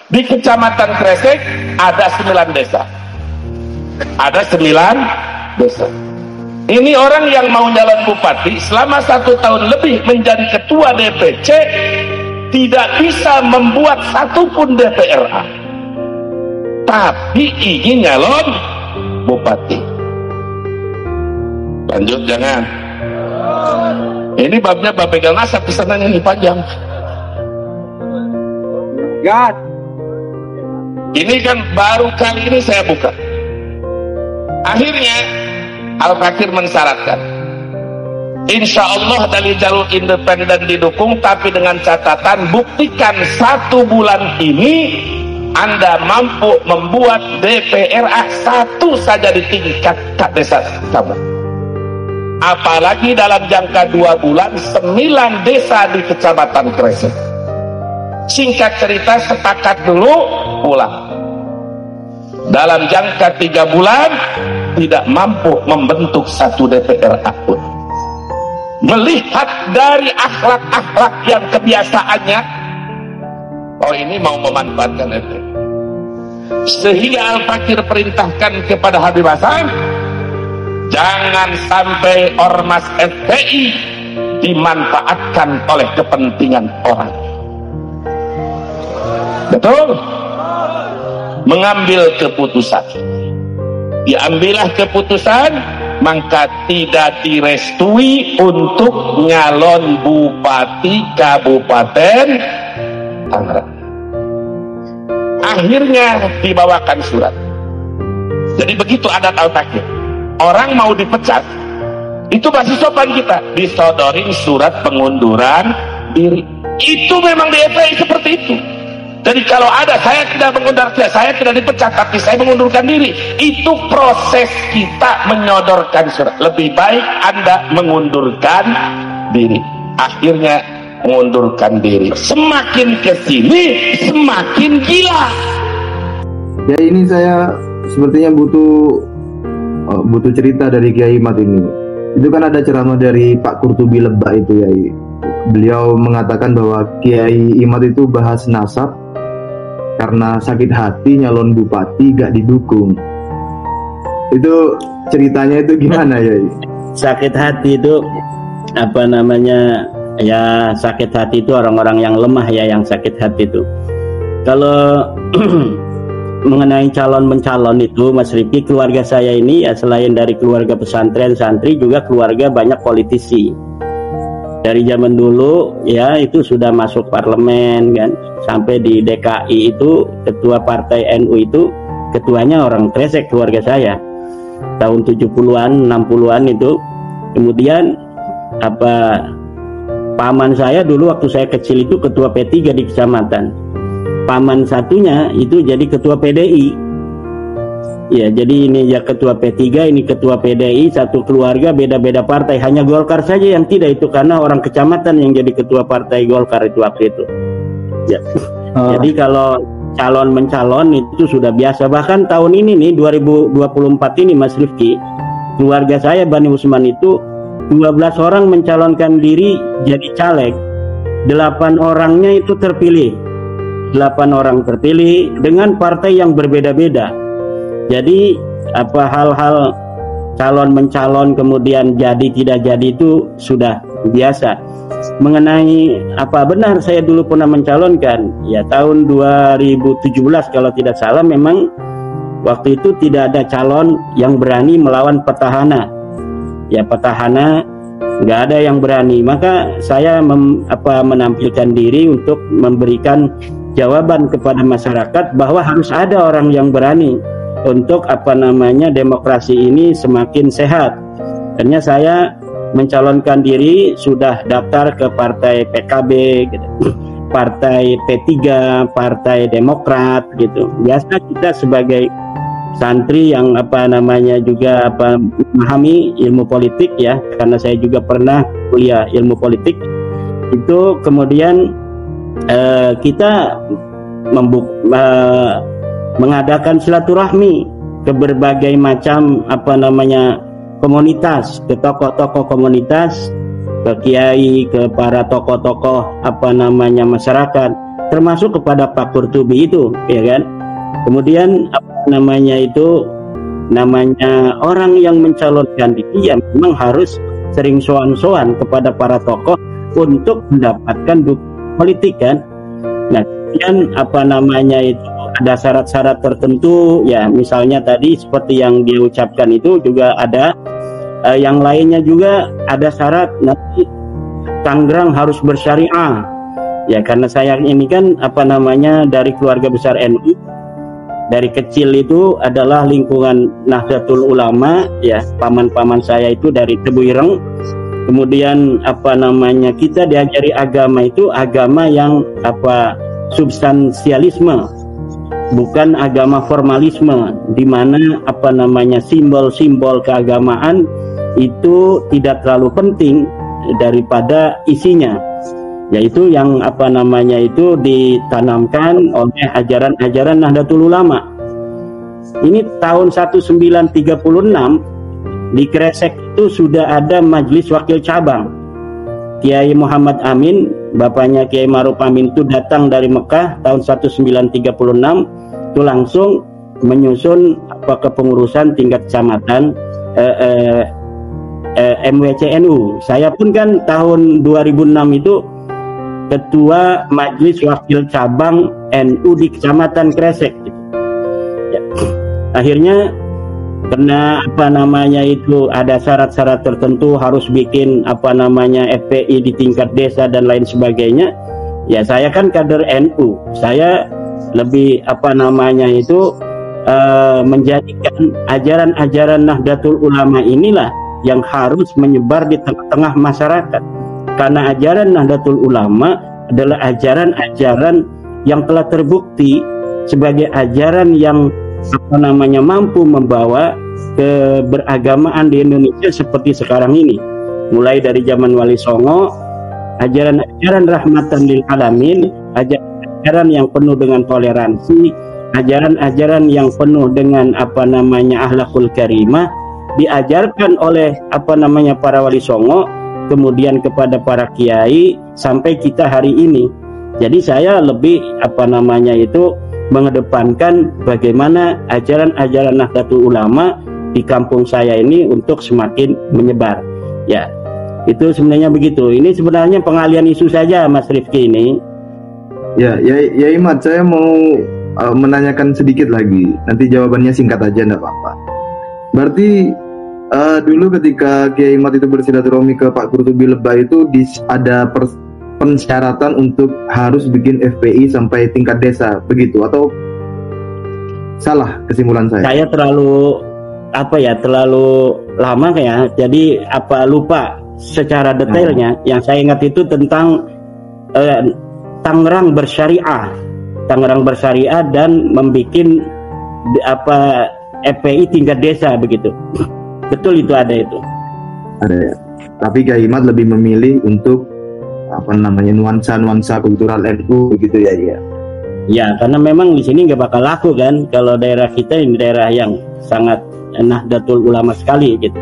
Di Kecamatan Kresek ada 9 desa. Ada 9 desa. Ini orang yang mau nyalon bupati selama 1 tahun lebih menjadi ketua DPC, tidak bisa membuat satupun DPRA, tapi ingin nyalon bupati. Lanjut jangan. Ini babnya bab pegang asap, pesanannya ini panjang. God. Ini kan baru kali ini saya buka. Akhirnya Al-Fakir mensyaratkan, insya Allah dari jalur independen didukung, tapi dengan catatan buktikan 1 bulan ini Anda mampu membuat DPRA 1 saja di tingkat desa kamu. Apalagi dalam jangka 2 bulan 9 desa di Kecamatan Kresek. Singkat cerita, sepakat dulu, pulang. Dalam jangka 3 bulan tidak mampu membentuk 1 DPRA pun. Melihat dari akhlak-akhlak yang kebiasaannya, oh ini mau memanfaatkan itu, sehingga Al-Fakir perintahkan kepada Habib Hasan, jangan sampai ormas FPI dimanfaatkan oleh kepentingan orang. Betul? Mengambil keputusan. Diambillah keputusan, maka tidak direstui untuk nyalon bupati Kabupaten Tangerang. Akhirnya dibawakan surat. Jadi begitu adat Al-Fakir. Orang mau dipecat, itu masih sopan kita, disodorin surat pengunduran diri. Itu memang di FPI seperti itu. Jadi kalau ada, saya tidak mengundurkan, saya tidak dipecat, tapi saya mengundurkan diri. Itu proses kita menyodorkan surat. Lebih baik Anda mengundurkan diri. Akhirnya mengundurkan diri. Semakin kesini, semakin gila. Ya ini saya sepertinya butuh cerita dari Kiai Imad ini. Itu kan ada ceramah dari Pak Qurtubi Lebak itu ya. Beliau mengatakan bahwa Kiai Imad itu bahas nasab karena sakit hati nyalon bupati gak didukung. Itu ceritanya itu gimana ya? Sakit hati itu apa namanya? Ya sakit hati itu orang-orang yang lemah ya yang sakit hati itu. Kalau mengenai calon mencalon itu Mas Rifki, keluarga saya ini ya selain dari keluarga pesantren santri juga keluarga banyak politisi. Dari zaman dulu ya itu sudah masuk parlemen kan, sampai di DKI itu ketua partai NU itu ketuanya orang Kresek keluarga saya tahun 70-an 60-an itu. Kemudian apa paman saya dulu waktu saya kecil itu ketua P3 di kecamatan, paman satunya itu jadi ketua PDI. Ya, jadi ini ya ketua P3, ini ketua PDI, satu keluarga beda-beda partai. Hanya Golkar saja yang tidak, itu karena orang kecamatan yang jadi ketua partai Golkar itu waktu itu. Ya. Jadi kalau calon mencalon itu sudah biasa. Bahkan tahun ini nih 2024 ini Mas Rifki, keluarga saya Bani Usman itu 12 orang mencalonkan diri jadi caleg. 8 orangnya itu terpilih. 8 orang terpilih dengan partai yang berbeda-beda. Jadi apa hal-hal calon mencalon kemudian jadi tidak jadi itu sudah biasa. Mengenai apa benar saya dulu pernah mencalonkan ya tahun 2017 kalau tidak salah, memang waktu itu tidak ada calon yang berani melawan petahana. Ya petahana nggak ada yang berani, maka saya menampilkan diri untuk memberikan jawaban kepada masyarakat bahwa harus ada orang yang berani untuk demokrasi ini semakin sehat. Akhirnya saya mencalonkan diri, sudah daftar ke partai PKB gitu, partai P3, partai Demokrat gitu. Biasa kita sebagai santri yang juga memahami ilmu politik ya, karena saya juga pernah kuliah ilmu politik itu. Kemudian kita mengadakan silaturahmi ke berbagai macam komunitas, ke tokoh-tokoh komunitas, ke kiai, ke para tokoh-tokoh masyarakat. termasuk kepada Pak Qurtubi itu, ya kan. Kemudian namanya orang yang mencalonkan diri ya memang harus sering sowan-sowan kepada para tokoh untuk mendapatkan dukungan politik kan. Nah, kemudian itu ada syarat-syarat tertentu ya, misalnya tadi seperti yang diucapkan itu juga ada yang lainnya juga ada syarat nanti Tangerang harus bersyariah ya, karena saya ini kan dari keluarga besar NU, dari kecil itu adalah lingkungan Nahdlatul Ulama ya, paman-paman saya itu dari Tebuireng. Kemudian kita diajari agama itu agama yang substansialisme, bukan agama formalisme, di mana simbol-simbol keagamaan itu tidak terlalu penting daripada isinya, yaitu yang itu ditanamkan oleh ajaran-ajaran Nahdlatul Ulama. Ini tahun 1936 di Kresek itu sudah ada majelis wakil cabang. Kiai Muhammad Amin, bapaknya Kiai Ma'ruf Amin itu datang dari Mekah tahun 1936 itu langsung menyusun kepengurusan tingkat kecamatan MWCNU. Saya pun kan tahun 2006 itu ketua majelis wakil cabang NU di kecamatan Kresek gitu. Ya. Akhirnya karena itu ada syarat-syarat tertentu harus bikin FPI di tingkat desa dan lain sebagainya. Ya saya kan kader NU, saya lebih menjadikan ajaran-ajaran Nahdlatul Ulama inilah yang harus menyebar di tengah-tengah masyarakat, karena ajaran Nahdlatul Ulama adalah ajaran-ajaran yang telah terbukti sebagai ajaran yang mampu membawa keberagamaan di Indonesia seperti sekarang ini, mulai dari zaman Wali Songo, ajaran-ajaran rahmatan lil alamin, ajaran-ajaran yang penuh dengan toleransi, ajaran-ajaran yang penuh dengan akhlakul karimah, diajarkan oleh para Wali Songo, kemudian kepada para kiai sampai kita hari ini. Jadi saya lebih mengedepankan bagaimana ajaran-ajaran Nahdlatul Ulama di kampung saya ini untuk semakin menyebar. Ya, itu sebenarnya begitu. Ini sebenarnya pengalian isu saja, Mas Rifki ini. Ya Imad, saya mau menanyakan sedikit lagi. Nanti jawabannya singkat aja, enggak apa-apa. Berarti dulu ketika Kiai Imad itu bersilaturahmi ke Pak Qurtubi Lebak itu ada pensyaratan untuk harus bikin FPI sampai tingkat desa, begitu atau salah kesimpulan saya? Saya terlalu lama kayak, jadi lupa secara detailnya. Yang saya ingat itu tentang Tangerang bersyariah dan membuat FPI tingkat desa begitu. Betul, itu ada itu. Ada ya. Tapi Kiai Imad lebih memilih untuk nuansa kultural NU begitu ya. Ya, karena memang di sini nggak bakal laku kan kalau daerah kita ini daerah yang sangat Nahdlatul Ulama sekali gitu.